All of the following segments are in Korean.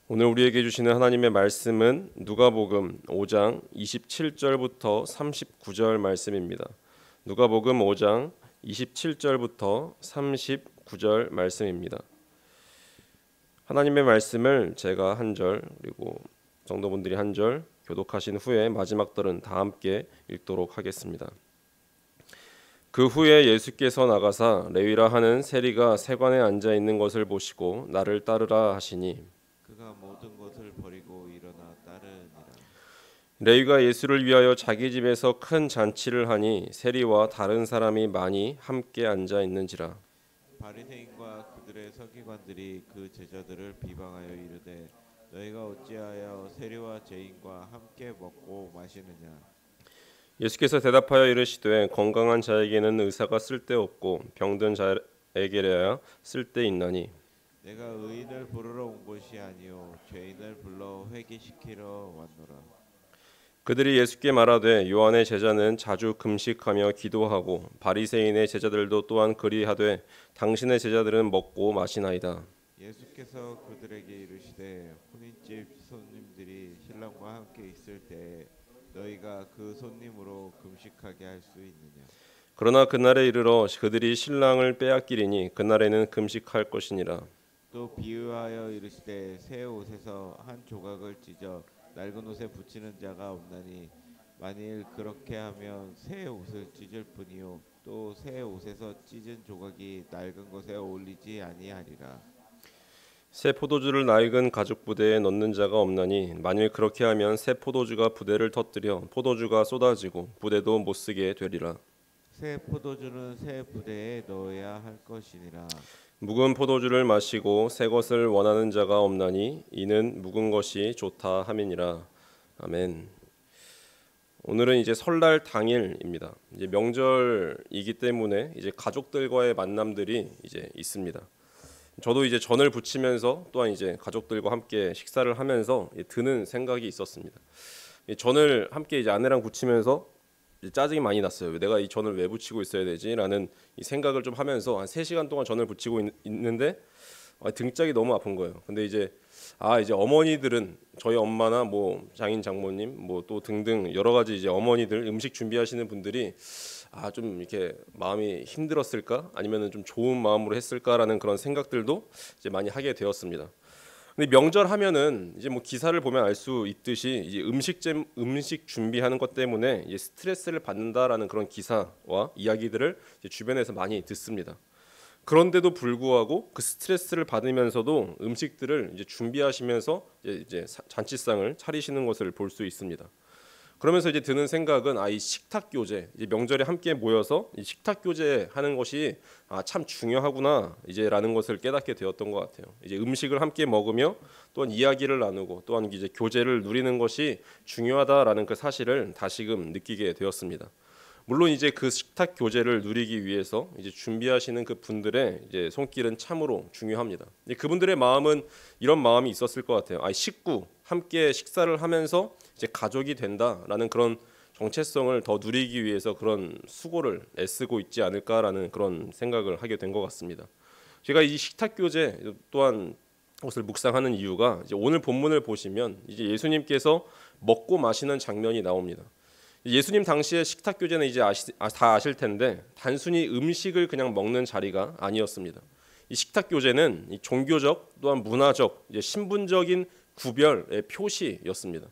오늘 우리에게 주시는 하나님의 말씀은 누가복음 5장 27절부터 39절 말씀입니다. 누가복음 5장 27절부터 39절 말씀입니다. 하나님의 말씀을 제가 한 절 그리고 성도분들이 한 절 교독하신 후에 마지막 절은 다 함께 읽도록 하겠습니다. 그 후에 예수께서 나가사 레위라 하는 세리가 세관에 앉아 있는 것을 보시고 나를 따르라 하시니 그가 모든 것을 버리고 일어나 따르니라. 레위가 예수를 위하여 자기 집에서 큰 잔치를 하니 세리와 다른 사람이 많이 함께 앉아 있는지라. 바리새인과 그들의 서기관들이 그 제자들을 비방하여 이르되 너희가 어찌하여 세리와 죄인과 함께 먹고 마시느냐. 예수께서 대답하여 이르시되 건강한 자에게는 의사가 쓸데없고 병든 자에게야 쓸데있나니 내가 의인을 부르러 온 것이 아니요 죄인을 불러 회개시키러 왔노라. 그들이 예수께 말하되 요한의 제자는 자주 금식하며 기도하고 바리새인의 제자들도 또한 그리하되 당신의 제자들은 먹고 마시나이다. 예수께서 그들에게 이르시되 혼인집 손님들이 신랑과 함께 있을 때 너희가 그 손님으로 금식하게 할 수 있느냐. 그러나 그날에 이르러 그들이 신랑을 빼앗기리니 그날에는 금식할 것이니라. 또 비유하여 이르시되 새 옷에서 한 조각을 찢어 낡은 옷에 붙이는 자가 없나니 만일 그렇게 하면 새 옷을 찢을 뿐이요 또 새 옷에서 찢은 조각이 낡은 것에 어울리지 아니하리라. 새 포도주를 낡은 가죽 부대에 넣는 자가 없나니 만일 그렇게 하면 새 포도주가 부대를 터뜨려 포도주가 쏟아지고 부대도 못 쓰게 되리라. 새 포도주는 새 부대에 넣어야 할 것이니라. 묵은 포도주를 마시고 새 것을 원하는 자가 없나니 이는 묵은 것이 좋다 함이니라. 아멘. 오늘은 이제 설날 당일입니다. 이제 명절이기 때문에 이제 가족들과의 만남들이 이제 있습니다. 저도 이제 전을 부치면서 또한 이제 가족들과 함께 식사를 하면서 드는 생각이 있었습니다. 이 전을 함께 이제 아내랑 부치면서 이제 짜증이 많이 났어요. 내가 이 전을 왜 부치고 있어야 되지라는 이 생각을 좀 하면서 한 3시간 동안 전을 부치고 있는데 등짝이 너무 아픈 거예요. 근데 이제 이제 어머니들은 저희 엄마나 뭐 장인 장모님 뭐 또 등등 여러 가지 이제 어머니들 음식 준비하시는 분들이 좀 이렇게 마음이 힘들었을까 아니면은 좀 좋은 마음으로 했을까라는 그런 생각들도 이제 많이 하게 되었습니다. 근데 명절 하면은 이제 뭐 기사를 보면 알 수 있듯이 이제 음식 준비하는 것 때문에 이제 스트레스를 받는다라는 그런 기사와 이야기들을 이제 주변에서 많이 듣습니다. 그런데도 불구하고 그 스트레스를 받으면서도 음식들을 이제 준비하시면서 이제 잔치상을 차리시는 것을 볼 수 있습니다. 그러면서 이제 드는 생각은 이 식탁 교제, 이제 명절에 함께 모여서 이 식탁 교제 하는 것이 참 중요하구나 이제라는 것을 깨닫게 되었던 것 같아요. 이제 음식을 함께 먹으며 또한 이야기를 나누고 또한 이제 교제를 누리는 것이 중요하다라는 그 사실을 다시금 느끼게 되었습니다. 물론 이제 그 식탁 교제를 누리기 위해서 이제 준비하시는 그 분들의 이제 손길은 참으로 중요합니다. 그분들의 마음은 이런 마음이 있었을 것 같아요. 식구 함께 식사를 하면서 이제 가족이 된다라는 그런 정체성을 더 누리기 위해서 그런 수고를 애쓰고 있지 않을까라는 그런 생각을 하게 된 것 같습니다. 제가 이 식탁 교제 또한 것을 묵상하는 이유가 이제 오늘 본문을 보시면 이제 예수님께서 먹고 마시는 장면이 나옵니다. 예수님 당시의 식탁 교제는 이제 다 아실 텐데 단순히 음식을 그냥 먹는 자리가 아니었습니다. 이 식탁 교제는 이 종교적 또한 문화적 이제 신분적인 구별의 표시였습니다.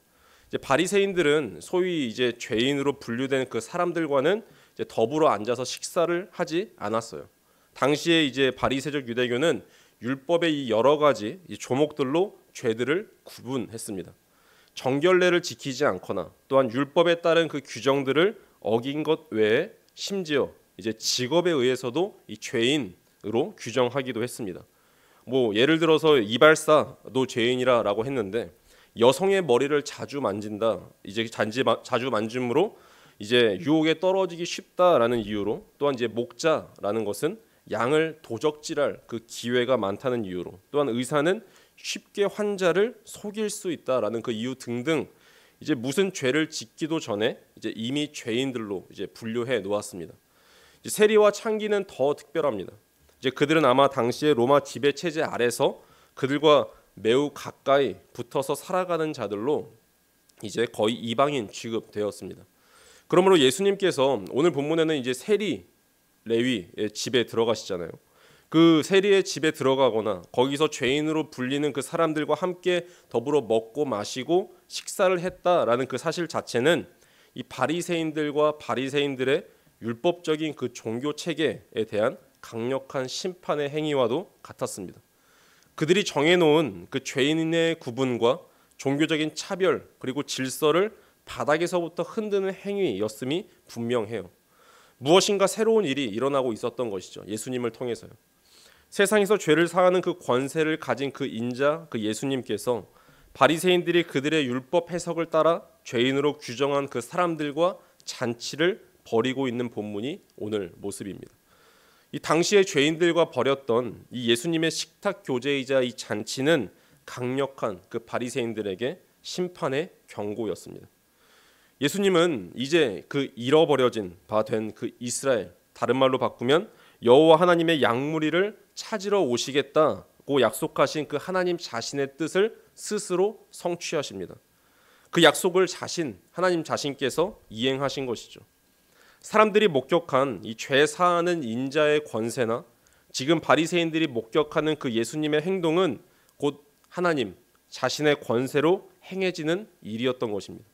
이제 바리새인들은 소위 이제 죄인으로 분류된 그 사람들과는 이제 더불어 앉아서 식사를 하지 않았어요. 당시에 이제 바리새적 유대교는 율법의 이 여러 가지 이 조목들로 죄들을 구분했습니다. 정결례를 지키지 않거나 또한 율법에 따른 그 규정들을 어긴 것 외에 심지어 이제 직업에 의해서도 이 죄인으로 규정하기도 했습니다. 뭐 예를 들어서 이발사도 죄인이라고 했는데 여성의 머리를 자주 만진다, 이제 자주 만짐으로 이제 유혹에 떨어지기 쉽다라는 이유로 또한 이제 목자라는 것은 양을 도적질할 그 기회가 많다는 이유로 또한 의사는 쉽게 환자를 속일 수 있다라는 그 이유 등등 이제 무슨 죄를 짓기도 전에 이제 이미 죄인들로 이제 분류해 놓았습니다. 이제 세리와 창기는 더 특별합니다. 이제 그들은 아마 당시의 로마 지배 체제 아래서 그들과 매우 가까이 붙어서 살아가는 자들로 이제 거의 이방인 취급되었습니다. 그러므로 예수님께서 오늘 본문에는 이제 세리 레위의 집에 들어가시잖아요. 그 세리의 집에 들어가거나 거기서 죄인으로 불리는 그 사람들과 함께 더불어 먹고 마시고 식사를 했다라는 그 사실 자체는 이 바리새인들과 바리새인들의 율법적인 그 종교 체계에 대한 강력한 심판의 행위와도 같았습니다. 그들이 정해놓은 그 죄인의 구분과 종교적인 차별 그리고 질서를 바닥에서부터 흔드는 행위였음이 분명해요. 무엇인가 새로운 일이 일어나고 있었던 것이죠. 예수님을 통해서요. 세상에서 죄를 사하는 그 권세를 가진 그 인자, 그 예수님께서 바리새인들이 그들의 율법 해석을 따라 죄인으로 규정한 그 사람들과 잔치를 벌이고 있는 본문이 오늘 모습입니다. 이 당시의 죄인들과 벌였던 이 예수님의 식탁 교제이자 이 잔치는 강력한 그 바리새인들에게 심판의 경고였습니다. 예수님은 이제 그 잃어버려진 바 된 그 이스라엘, 다른 말로 바꾸면 여호와 하나님의 양무리를 찾으러 오시겠다고 약속하신 그 하나님 자신의 뜻을 스스로 성취하십니다. 그 약속을 하나님 자신께서 이행하신 것이죠. 사람들이 목격한 이 죄 사하는 인자의 권세나 지금 바리새인들이 목격하는 그 예수님의 행동은 곧 하나님 자신의 권세로 행해지는 일이었던 것입니다.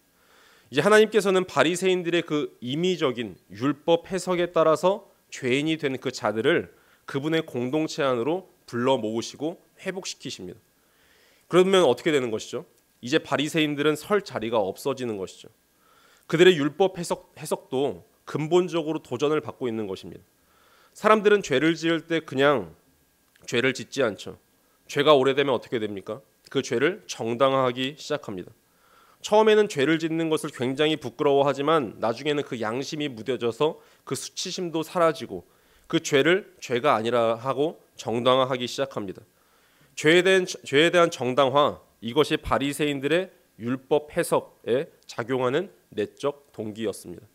이제 하나님께서는 바리새인들의 그 임의적인 율법 해석에 따라서 죄인이 된 그 자들을 그분의 공동체 안으로 불러 모으시고 회복시키십니다. 그러면 어떻게 되는 것이죠? 이제 바리새인들은 설 자리가 없어지는 것이죠. 그들의 율법 해석도 근본적으로 도전을 받고 있는 것입니다. 사람들은 죄를 지을 때 그냥 죄를 짓지 않죠. 죄가 오래되면 어떻게 됩니까? 그 죄를 정당화하기 시작합니다. 처음에는 죄를 짓는 것을 굉장히 부끄러워하지만 나중에는 그 양심이 무뎌져서 그 수치심도 사라지고 그 죄를 죄가 아니라 하고 정당화하기 시작합니다. 죄에 대한 정당화, 이것이 바리새인들의 율법 해석에 작용하는 내적 동기였습니다.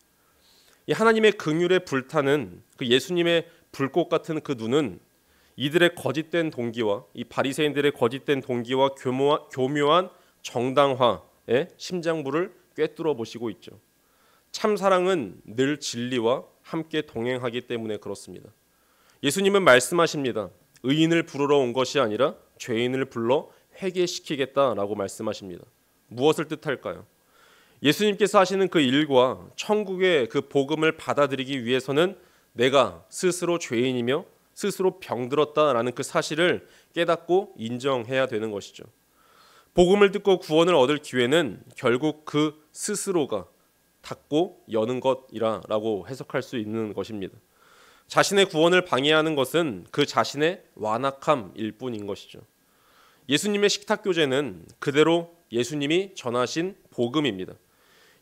이 하나님의 긍휼에 불타는 그 예수님의 불꽃 같은 그 눈은 이들의 거짓된 동기와 이 바리새인들의 거짓된 동기와 교묘한 정당화의 심장부를 꿰뚫어 보시고 있죠. 참 사랑은 늘 진리와 함께 동행하기 때문에 그렇습니다. 예수님은 말씀하십니다. 의인을 부르러 온 것이 아니라 죄인을 불러 회개시키겠다라고 말씀하십니다. 무엇을 뜻할까요? 예수님께서 하시는 그 일과 천국의 그 복음을 받아들이기 위해서는 내가 스스로 죄인이며 스스로 병들었다라는 그 사실을 깨닫고 인정해야 되는 것이죠. 복음을 듣고 구원을 얻을 기회는 결국 그 스스로가 닫고 여는 것이라고 해석할 수 있는 것입니다. 자신의 구원을 방해하는 것은 그 자신의 완악함일 뿐인 것이죠. 예수님의 식탁교제는 그대로 예수님이 전하신 복음입니다.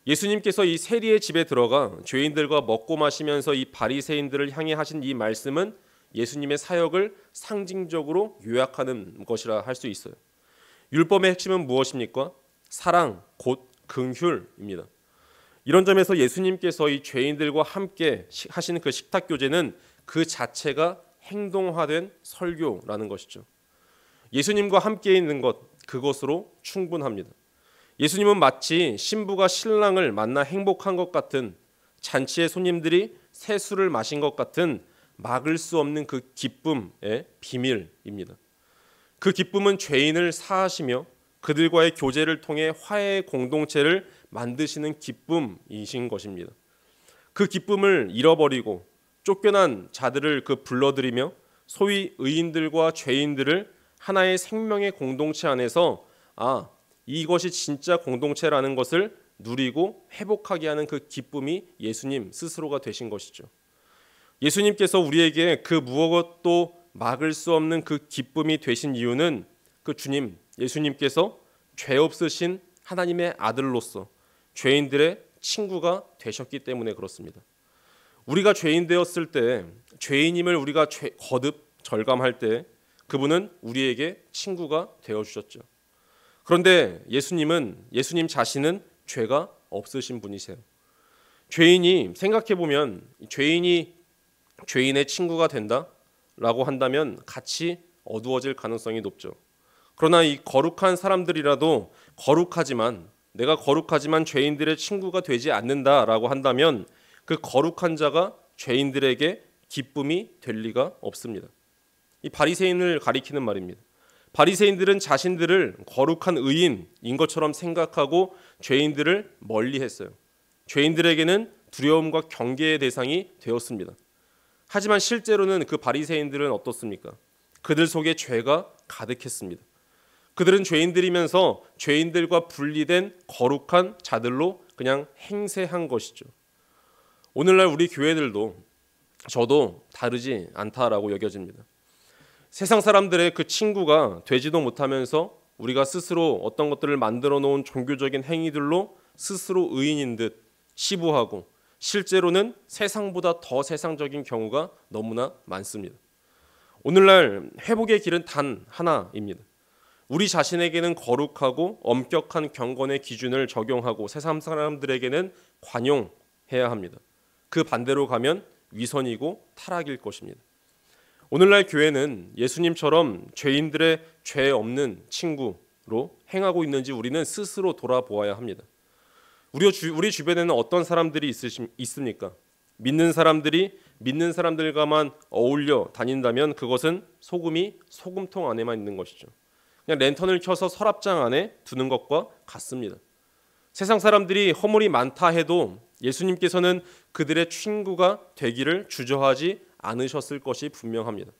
예수님께서 이 세리의 집에 들어가 죄인들과 먹고 마시면서 이 바리새인들을 향해 하신 이 말씀은 예수님의 사역을 상징적으로 요약하는 것이라 할 수 있어요. 율법의 핵심은 무엇입니까? 사랑, 곧 긍휼입니다. 이런 점에서 예수님께서 이 죄인들과 함께 하시는 그 식탁 교제는 그 자체가 행동화된 설교라는 것이죠. 예수님과 함께 있는 것, 그것으로 충분합니다. 예수님은 마치 신부가 신랑을 만나 행복한 것 같은, 잔치의 손님들이 새 술을 마신 것 같은 막을 수 없는 그 기쁨의 비밀입니다. 그 기쁨은 죄인을 사하시며 그들과의 교제를 통해 화해의 공동체를 만드시는 기쁨이신 것입니다. 그 기쁨을 잃어버리고 쫓겨난 자들을 그 불러들이며 소위 의인들과 죄인들을 하나의 생명의 공동체 안에서 이것이 진짜 공동체라는 것을 누리고 회복하게 하는 그 기쁨이 예수님 스스로가 되신 것이죠. 예수님께서 우리에게 그 무엇도 막을 수 없는 그 기쁨이 되신 이유는 그 주님 예수님께서 죄 없으신 하나님의 아들로서 죄인들의 친구가 되셨기 때문에 그렇습니다. 우리가 죄인 되었을 때, 죄인임을 우리가 거듭 절감할 때 그분은 우리에게 친구가 되어주셨죠. 그런데 예수님 자신은 죄가 없으신 분이세요. 생각해보면 죄인이 죄인의 친구가 된다라고 한다면 같이 어두워질 가능성이 높죠. 그러나 이 거룩한 사람들이라도 내가 거룩하지만 죄인들의 친구가 되지 않는다라고 한다면 그 거룩한 자가 죄인들에게 기쁨이 될 리가 없습니다. 이 바리새인을 가리키는 말입니다. 바리새인들은 자신들을 거룩한 의인인 것처럼 생각하고 죄인들을 멀리했어요. 죄인들에게는 두려움과 경계의 대상이 되었습니다. 하지만 실제로는 그 바리새인들은 어떻습니까? 그들 속에 죄가 가득했습니다. 그들은 죄인들이면서 죄인들과 분리된 거룩한 자들로 그냥 행세한 것이죠. 오늘날 우리 교회들도 저도 다르지 않다라고 여겨집니다. 세상 사람들의 그 친구가 되지도 못하면서 우리가 스스로 어떤 것들을 만들어 놓은 종교적인 행위들로 스스로 의인인 듯 시부하고 실제로는 세상보다 더 세상적인 경우가 너무나 많습니다. 오늘날 회복의 길은 단 하나입니다. 우리 자신에게는 거룩하고 엄격한 경건의 기준을 적용하고 세상 사람들에게는 관용해야 합니다. 그 반대로 가면 위선이고 타락일 것입니다. 오늘날 교회는 예수님처럼 죄인들의 죄 없는 친구로 행하고 있는지 우리는 스스로 돌아보아야 합니다. 우리 주변에는 어떤 사람들이 있습니까? 믿는 사람들이 믿는 사람들과만 어울려 다닌다면 그것은 소금이 소금통 안에만 있는 것이죠. 그냥 랜턴을 켜서 서랍장 안에 두는 것과 같습니다. 세상 사람들이 허물이 많다 해도 예수님께서는 그들의 친구가 되기를 주저하지 않으셨을 것이 분명합니다.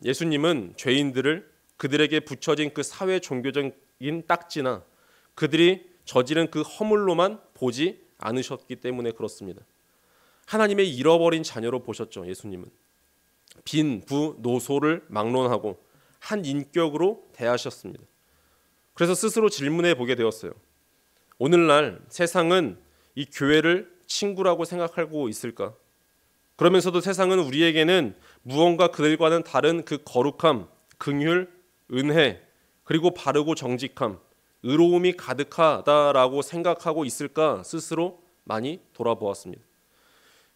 예수님은 죄인들을 그들에게 붙여진 그 사회 종교적인 딱지나 그들이 저지른 그 허물로만 보지 않으셨기 때문에 그렇습니다. 하나님의 잃어버린 자녀로 보셨죠. 예수님은 빈, 부, 노소를 막론하고 한 인격으로 대하셨습니다. 그래서 스스로 질문해 보게 되었어요. 오늘날 세상은 이 교회를 친구라고 생각하고 있을까? 그러면서도 세상은 우리에게는 무언가 그들과는 다른 그 거룩함, 긍휼, 은혜, 그리고 바르고 정직함, 의로움이 가득하다라고 생각하고 있을까 스스로 많이 돌아보았습니다.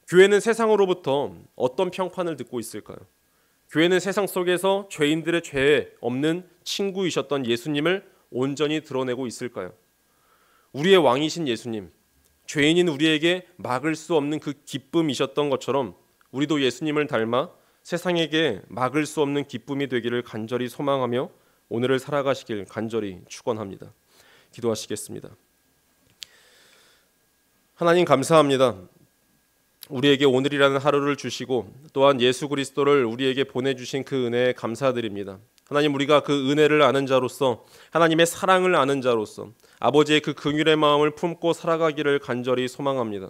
교회는 세상으로부터 어떤 평판을 듣고 있을까요? 교회는 세상 속에서 죄인들의 죄 없는 친구이셨던 예수님을 온전히 드러내고 있을까요? 우리의 왕이신 예수님, 죄인인 우리에게 막을 수 없는 그 기쁨이셨던 것처럼 우리도 예수님을 닮아 세상에게 막을 수 없는 기쁨이 되기를 간절히 소망하며 오늘을 살아가시길 간절히 축원합니다. 기도하시겠습니다. 하나님 감사합니다. 우리에게 오늘이라는 하루를 주시고 또한 예수 그리스도를 우리에게 보내주신 그 은혜에 감사드립니다. 하나님, 우리가 그 은혜를 아는 자로서, 하나님의 사랑을 아는 자로서 아버지의 그 긍휼의 마음을 품고 살아가기를 간절히 소망합니다.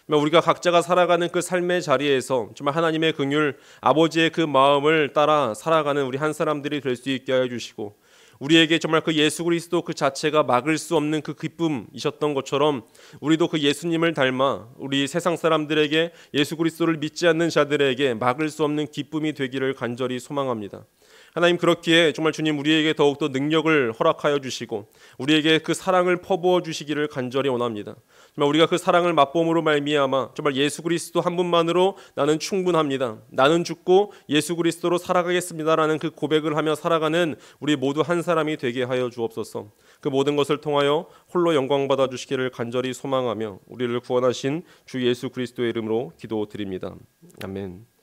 우리가 각자가 살아가는 그 삶의 자리에서 정말 하나님의 긍휼, 아버지의 그 마음을 따라 살아가는 우리 한 사람들이 될 수 있게 하여 주시고, 우리에게 정말 그 예수 그리스도 그 자체가 막을 수 없는 그 기쁨이셨던 것처럼 우리도 그 예수님을 닮아 우리 세상 사람들에게, 예수 그리스도를 믿지 않는 자들에게 막을 수 없는 기쁨이 되기를 간절히 소망합니다. 하나님, 그렇기에 정말 주님 우리에게 더욱더 능력을 허락하여 주시고 우리에게 그 사랑을 퍼부어 주시기를 간절히 원합니다. 정말 우리가 그 사랑을 맛봄으로 말미암아 정말 예수 그리스도 한 분만으로 나는 충분합니다, 나는 죽고 예수 그리스도로 살아가겠습니다라는 그 고백을 하며 살아가는 우리 모두 한 사람이 되게 하여 주옵소서. 그 모든 것을 통하여 홀로 영광 받아 주시기를 간절히 소망하며 우리를 구원하신 주 예수 그리스도의 이름으로 기도드립니다. 아멘.